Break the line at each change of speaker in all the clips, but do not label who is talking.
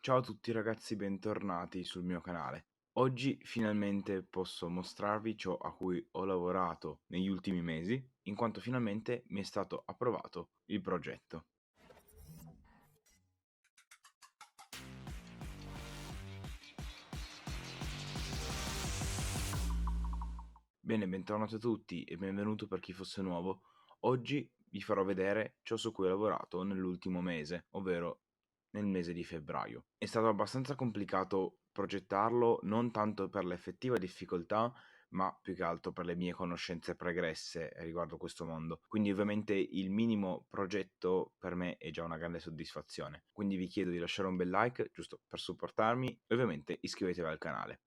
Ciao a tutti ragazzi, bentornati sul mio canale. Oggi finalmente posso mostrarvi ciò a cui ho lavorato negli ultimi mesi, in quanto finalmente mi è stato approvato il progetto. Bene, bentornati a tutti e benvenuto per chi fosse nuovo. Oggi vi farò vedere ciò su cui ho lavorato nell'ultimo mese, ovvero nel mese di febbraio. È stato abbastanza complicato progettarlo, non tanto per l'effettiva difficoltà, ma più che altro per le mie conoscenze pregresse riguardo questo mondo. Quindi ovviamente il minimo progetto per me è già una grande soddisfazione. Quindi vi chiedo di lasciare un bel like, giusto per supportarmi, e ovviamente iscrivetevi al canale.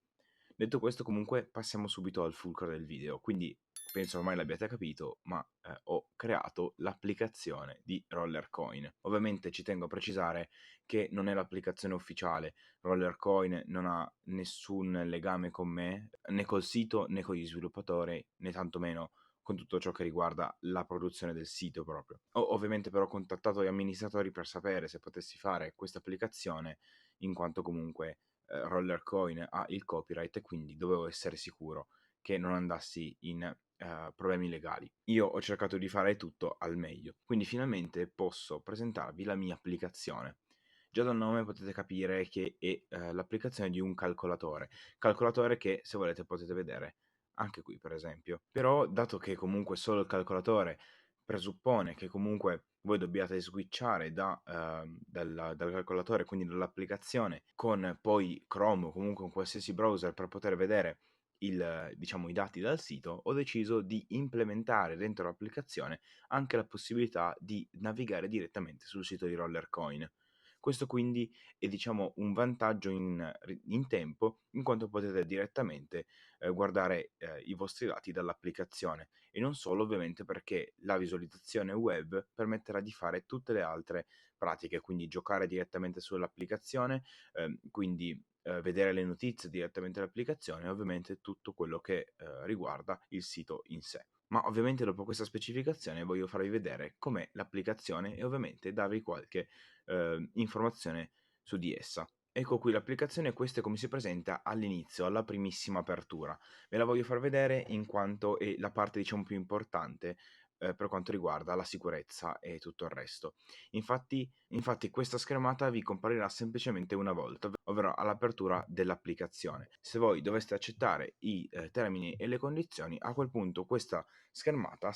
Detto questo, comunque passiamo subito al fulcro del video, quindi penso ormai l'abbiate capito, ma ho creato l'applicazione di Rollercoin. Ovviamente ci tengo a precisare che non è l'applicazione ufficiale, Rollercoin non ha nessun legame con me, né col sito né con gli sviluppatori, né tantomeno con tutto ciò che riguarda la produzione del sito proprio. Ho ovviamente però contattato gli amministratori per sapere se potessi fare questa applicazione, in quanto comunque Rollercoin ha il copyright e quindi dovevo essere sicuro che non andassi in problemi legali. Io ho cercato di fare tutto al meglio, quindi finalmente posso presentarvi la mia applicazione. Già dal nome potete capire che è l'applicazione di un calcolatore che se volete potete vedere anche qui per esempio. Però dato che comunque solo il calcolatore presuppone che comunque voi dobbiate switchare dal calcolatore, quindi dall'applicazione, con poi Chrome o comunque un qualsiasi browser per poter vedere diciamo, i dati dal sito, ho deciso di implementare dentro l'applicazione anche la possibilità di navigare direttamente sul sito di Rollercoin. Questo quindi è diciamo un vantaggio in tempo, in quanto potete direttamente guardare i vostri dati dall'applicazione, e non solo ovviamente perché la visualizzazione web permetterà di fare tutte le altre pratiche, quindi giocare direttamente sull'applicazione, quindi vedere le notizie direttamente dall'applicazione e ovviamente tutto quello che riguarda il sito in sé. Ma ovviamente dopo questa specificazione voglio farvi vedere com'è l'applicazione e ovviamente darvi qualche informazione su di essa. Ecco qui l'applicazione, questa è come si presenta all'inizio, alla primissima apertura. Ve la voglio far vedere in quanto è la parte diciamo più importante per quanto riguarda la sicurezza e tutto il resto. Infatti questa schermata vi comparirà semplicemente una volta, ovvero all'apertura dell'applicazione. Se voi doveste accettare i termini e le condizioni, a quel punto questa schermata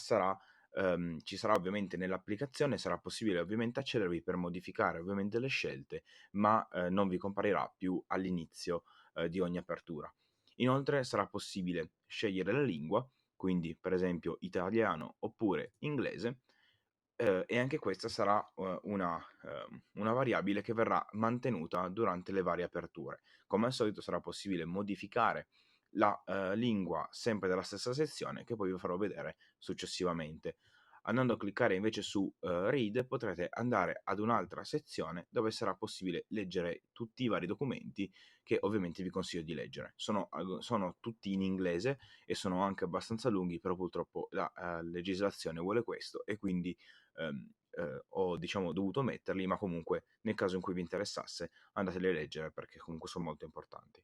ci sarà ovviamente nell'applicazione, sarà possibile ovviamente accedervi per modificare ovviamente le scelte, ma non vi comparirà più all'inizio di ogni apertura. Inoltre sarà possibile scegliere la lingua, quindi per esempio italiano oppure inglese, e anche questa sarà una variabile che verrà mantenuta durante le varie aperture. Come al solito sarà possibile modificare la lingua sempre della stessa sezione, che poi vi farò vedere successivamente. Andando a cliccare invece su Read potrete andare ad un'altra sezione dove sarà possibile leggere tutti i vari documenti che ovviamente vi consiglio di leggere. Sono tutti in inglese e sono anche abbastanza lunghi, però purtroppo la legislazione vuole questo e quindi ho diciamo dovuto metterli, ma comunque nel caso in cui vi interessasse andateli a leggere perché comunque sono molto importanti.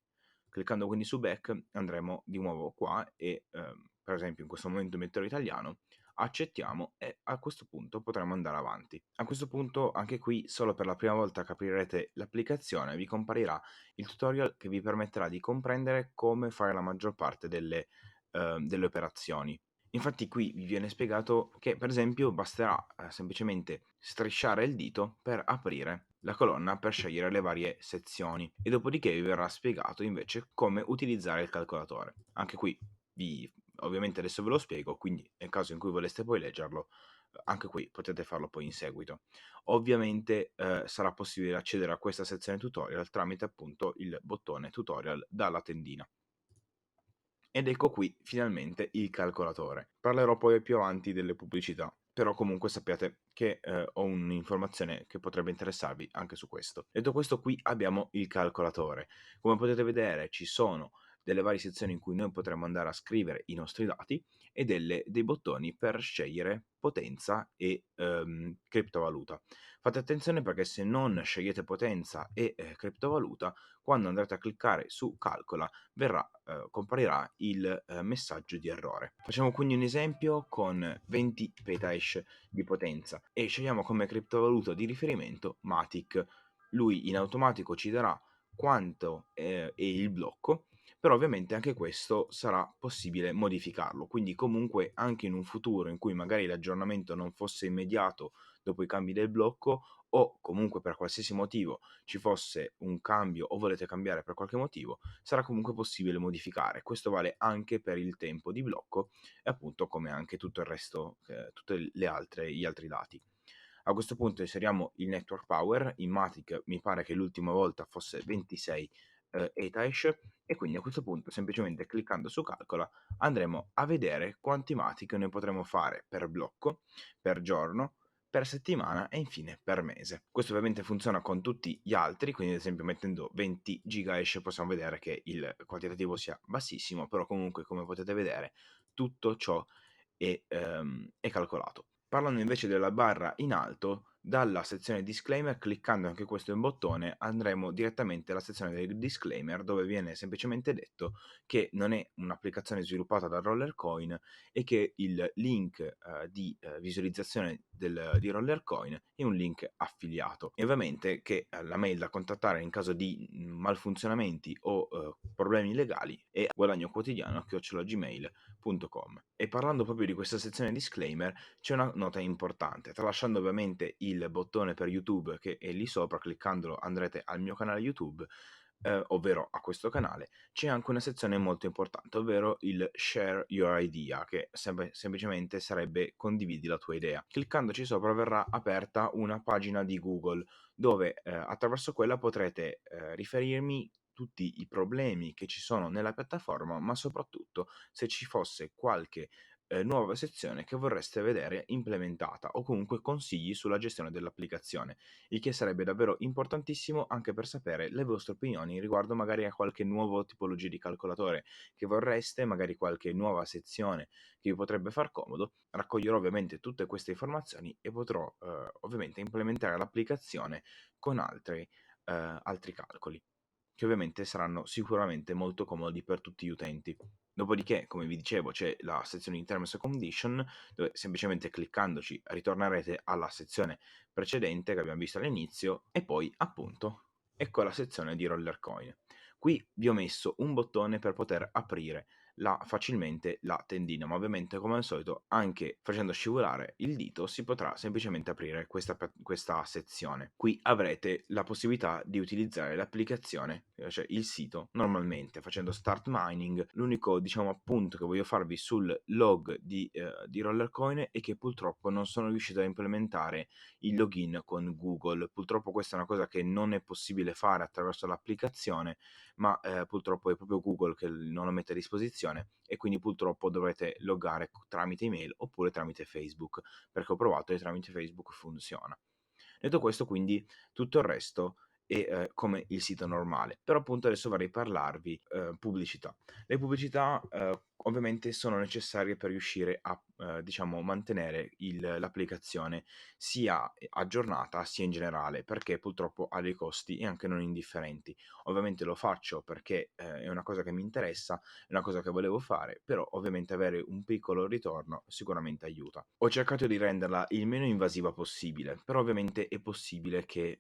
Cliccando quindi su Back andremo di nuovo qua e per esempio in questo momento metterò italiano, accettiamo e a questo punto potremo andare avanti. A questo punto anche qui solo per la prima volta che aprirete l'applicazione vi comparirà il tutorial che vi permetterà di comprendere come fare la maggior parte delle operazioni. Infatti qui vi viene spiegato che per esempio basterà semplicemente strisciare il dito per aprire la colonna per scegliere le varie sezioni e dopodiché vi verrà spiegato invece come utilizzare il calcolatore. Anche qui ovviamente adesso ve lo spiego, quindi nel caso in cui voleste poi leggerlo, anche qui potete farlo poi in seguito. Ovviamente sarà possibile accedere a questa sezione tutorial tramite appunto il bottone tutorial dalla tendina. Ed ecco qui finalmente il calcolatore. Parlerò poi più avanti delle pubblicità, però comunque sappiate che ho un'informazione che potrebbe interessarvi anche su questo. Detto questo, qui abbiamo il calcolatore. Come potete vedere ci sono delle varie sezioni in cui noi potremmo andare a scrivere i nostri dati e dei bottoni per scegliere potenza e criptovaluta. Fate attenzione perché se non scegliete potenza e criptovaluta, quando andrete a cliccare su calcola comparirà il messaggio di errore. Facciamo quindi un esempio con 20 petahash di potenza e scegliamo come criptovaluta di riferimento Matic. Lui in automatico ci darà quanto è il blocco, però ovviamente anche questo sarà possibile modificarlo, quindi comunque anche in un futuro in cui magari l'aggiornamento non fosse immediato dopo i cambi del blocco o comunque per qualsiasi motivo ci fosse un cambio o volete cambiare per qualche motivo, sarà comunque possibile modificare. Questo vale anche per il tempo di blocco e appunto come anche tutto il resto, tutte gli altri dati. A questo punto inseriamo il network power, in Matic mi pare che l'ultima volta fosse 26 ETH e quindi a questo punto semplicemente cliccando su calcola andremo a vedere quanti Matic noi potremo fare per blocco, per giorno, per settimana e infine per mese. Questo ovviamente funziona con tutti gli altri, quindi ad esempio mettendo 20 gigahash possiamo vedere che il quantitativo sia bassissimo, però comunque come potete vedere tutto ciò è calcolato. Parlando invece della barra in alto, dalla sezione disclaimer, cliccando anche questo in bottone, andremo direttamente alla sezione del disclaimer dove viene semplicemente detto che non è un'applicazione sviluppata da Rollercoin e che il link di visualizzazione di Rollercoin è un link affiliato. E ovviamente che la mail da contattare in caso di malfunzionamenti o problemi legali è guadagnoquotidiano@gmail.com. E parlando proprio di questa sezione disclaimer, c'è una nota importante. Tralasciando ovviamente il bottone per YouTube che è lì sopra, cliccandolo andrete al mio canale YouTube, ovvero a questo canale, c'è anche una sezione molto importante, ovvero il Share Your Idea, che semplicemente sarebbe condividi la tua idea. Cliccandoci sopra verrà aperta una pagina di Google dove attraverso quella potrete riferirmi tutti i problemi che ci sono nella piattaforma, ma soprattutto se ci fosse qualche nuova sezione che vorreste vedere implementata o comunque consigli sulla gestione dell'applicazione, il che sarebbe davvero importantissimo anche per sapere le vostre opinioni riguardo magari a qualche nuovo tipologia di calcolatore che vorreste, magari qualche nuova sezione che vi potrebbe far comodo. Raccoglierò ovviamente tutte queste informazioni e potrò ovviamente implementare l'applicazione con altri calcoli che ovviamente saranno sicuramente molto comodi per tutti gli utenti. Dopodiché, come vi dicevo, c'è la sezione di Terms and Condition, dove semplicemente cliccandoci ritornerete alla sezione precedente che abbiamo visto all'inizio e poi, appunto, ecco la sezione di Rollercoin. Qui vi ho messo un bottone per poter aprire facilmente la tendina, ma ovviamente come al solito anche facendo scivolare il dito si potrà semplicemente aprire questa sezione. Qui avrete la possibilità di utilizzare l'applicazione, cioè il sito, normalmente facendo start mining. L'unico diciamo appunto che voglio farvi sul log di Rollercoin è che purtroppo non sono riuscito a implementare il login con Google. Purtroppo questa è una cosa che non è possibile fare attraverso l'applicazione, ma purtroppo è proprio Google che non lo mette a disposizione e quindi purtroppo dovrete loggare tramite email oppure tramite Facebook, perché ho provato e tramite Facebook funziona. Detto questo, quindi tutto il resto è come il sito normale, però appunto adesso vorrei parlarvi pubblicità. Le pubblicità ovviamente sono necessarie per riuscire a diciamo mantenere l'applicazione sia aggiornata sia in generale, perché purtroppo ha dei costi e anche non indifferenti. Ovviamente lo faccio perché è una cosa che mi interessa, è una cosa che volevo fare, però ovviamente avere un piccolo ritorno sicuramente aiuta. Ho cercato di renderla il meno invasiva possibile, però ovviamente è possibile che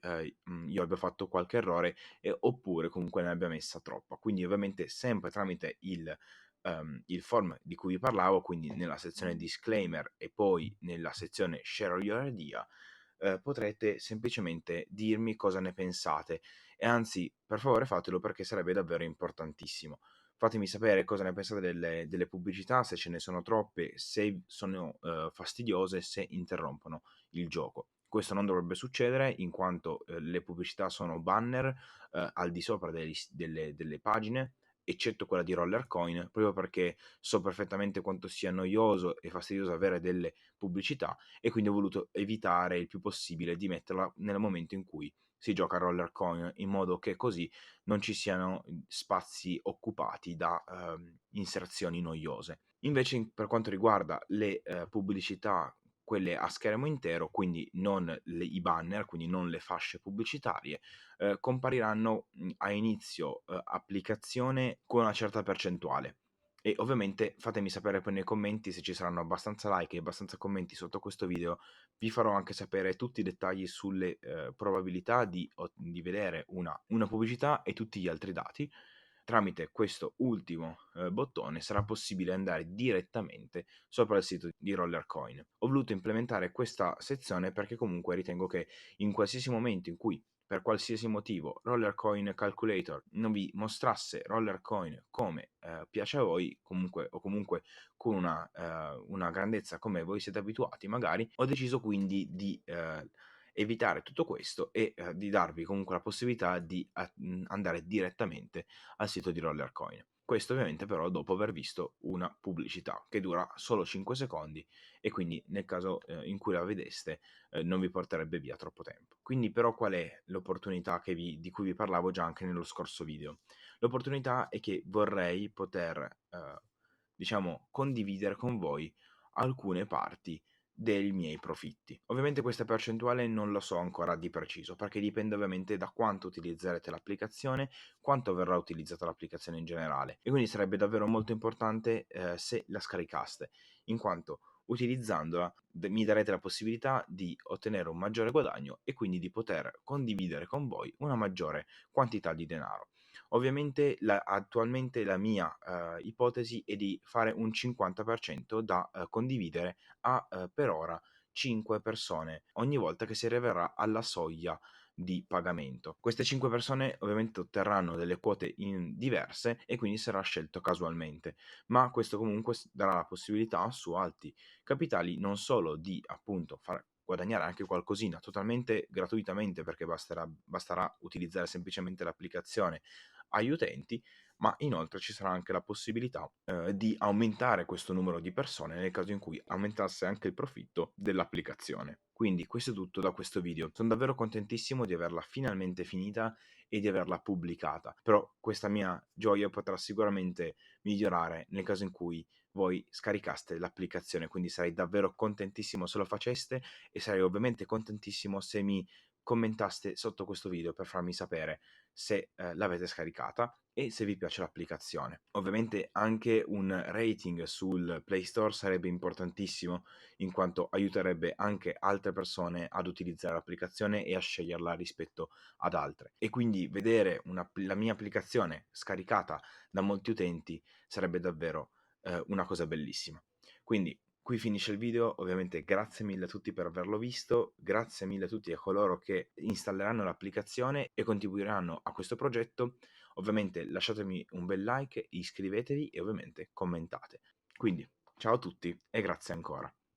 io abbia fatto qualche errore oppure comunque ne abbia messa troppa. Quindi ovviamente sempre tramite il form di cui vi parlavo, quindi nella sezione disclaimer e poi nella sezione share your idea, potrete semplicemente dirmi cosa ne pensate e anzi per favore fatelo perché sarebbe davvero importantissimo. Fatemi sapere cosa ne pensate delle pubblicità, se ce ne sono troppe, se sono fastidiose, se interrompono il gioco. Questo non dovrebbe succedere in quanto le pubblicità sono banner al di sopra delle pagine, eccetto quella di Rollercoin, proprio perché so perfettamente quanto sia noioso e fastidioso avere delle pubblicità e quindi ho voluto evitare il più possibile di metterla nel momento in cui si gioca a roller coin, in modo che così non ci siano spazi occupati da inserzioni noiose. Invece per quanto riguarda le pubblicità, quelle a schermo intero, quindi non i banner, quindi non le fasce pubblicitarie, compariranno a inizio applicazione con una certa percentuale. E ovviamente fatemi sapere poi nei commenti, se ci saranno abbastanza like e abbastanza commenti sotto questo video, vi farò anche sapere tutti i dettagli sulle probabilità di vedere una pubblicità e tutti gli altri dati. Tramite questo ultimo bottone sarà possibile andare direttamente sopra il sito di Rollercoin. Ho voluto implementare questa sezione perché comunque ritengo che in qualsiasi momento in cui per qualsiasi motivo Rollercoin Calculator non vi mostrasse Rollercoin come piace a voi, comunque, o comunque con una grandezza come voi siete abituati magari, ho deciso quindi di evitare tutto questo e di darvi comunque la possibilità di andare direttamente al sito di Rollercoin. Questo ovviamente però dopo aver visto una pubblicità che dura solo 5 secondi e quindi nel caso in cui la vedeste non vi porterebbe via troppo tempo. Quindi però qual è l'opportunità di cui vi parlavo già anche nello scorso video? L'opportunità è che vorrei poter, diciamo, condividere con voi alcune parti dei miei profitti. Ovviamente questa percentuale non lo so ancora di preciso, perché dipende ovviamente da quanto utilizzerete l'applicazione, quanto verrà utilizzata l'applicazione in generale. E quindi sarebbe davvero molto importante se la scaricaste, in quanto utilizzandola mi darete la possibilità di ottenere un maggiore guadagno e quindi di poter condividere con voi una maggiore quantità di denaro. Ovviamente attualmente la mia ipotesi è di fare un 50% da condividere a per ora 5 persone ogni volta che si arriverà alla soglia di pagamento. Queste 5 persone ovviamente otterranno delle quote diverse e quindi sarà scelto casualmente, ma questo comunque darà la possibilità su alti capitali non solo di appunto far guadagnare anche qualcosina totalmente gratuitamente, perché basterà utilizzare semplicemente l'applicazione agli utenti, ma inoltre ci sarà anche la possibilità di aumentare questo numero di persone nel caso in cui aumentasse anche il profitto dell'applicazione. Quindi questo è tutto da questo video. Sono davvero contentissimo di averla finalmente finita e di averla pubblicata, però questa mia gioia potrà sicuramente migliorare nel caso in cui voi scaricaste l'applicazione, quindi sarei davvero contentissimo se lo faceste e sarei ovviamente contentissimo se mi commentaste sotto questo video per farmi sapere se l'avete scaricata e se vi piace l'applicazione. Ovviamente anche un rating sul Play Store sarebbe importantissimo, in quanto aiuterebbe anche altre persone ad utilizzare l'applicazione e a sceglierla rispetto ad altre. E quindi vedere la mia applicazione scaricata da molti utenti sarebbe davvero una cosa bellissima. Quindi qui finisce il video, ovviamente grazie mille a tutti per averlo visto, grazie mille a tutti a coloro che installeranno l'applicazione e contribuiranno a questo progetto. Ovviamente lasciatemi un bel like, iscrivetevi e ovviamente commentate. Quindi ciao a tutti e grazie ancora.